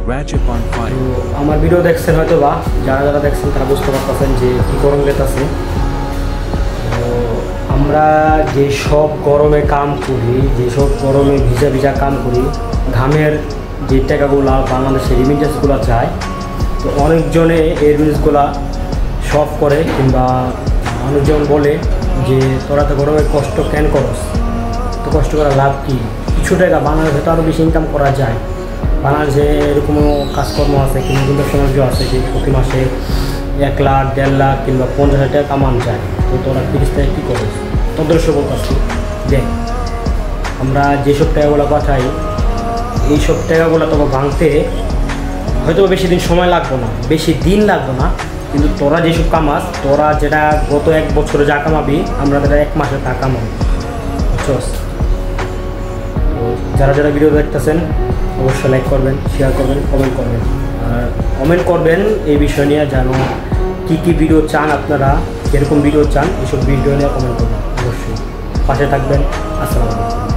Ratchet on তো fire. আমার video দেখছেন হয়তো বা যারা যারা দেখছেন তারা বুঝতে পারতেছেন যে কী গরম গেতেছে। তো আমরা যেসব গরমে কাম করি, যেসব গরমে ভিজা ভিজা কাম করি, ঘামের যে টাকাগুলো বাংলাদেশের রিমিটেন্সগুলো যায়, তো অনেকজনে এই রিমিটেন্সগুলো সব করে কিংবা মানুষজন বলে যে তোরা তো গরমে কষ্ট কেন করস, তো কষ্ট করার লাভ কী, কিছু টাকা বাংলাদেশে তো আরও বেশি ইনকাম করা যায়। বাংলাদেশে এরকমও কাজকর্ম আছে কিংবা কিন্তু সৌন্দর্য আছে যে প্রতি মাসে 1 লাখ 1.5 লাখ কিংবা 50,000 টাকা কামান যায়। তো তোরা 30 টাকা কী করিস? তদর্শ বলতেছি দেখ, আমরা যেসব টাকাগুলো পাঠাই এইসব টাকাগুলো তোকে ভাঙতে হয়তো বেশি দিন সময় লাগবে না, বেশি দিন লাগবে না, কিন্তু তোরা যেসব কামাস, তোরা যেটা গত 1 বছরে যা কামাবি আমরা তারা 1 মাসে তা কামাবো, বুঝছস? তো যারা যারা ভিডিও দেখতেছেন অবশ্যই লাইক করবেন, শেয়ার করবেন, কমেন্ট করবেন। আর কমেন্ট করবেন এই বিষয় নিয়ে যেন কী কী ভিডিও চান, আপনারা কীরকম ভিডিও চান এইসব ভিডিও নিয়ে কমেন্ট করবেন। অবশ্যই পাশে থাকবেন। আসসালামু আলাইকুম।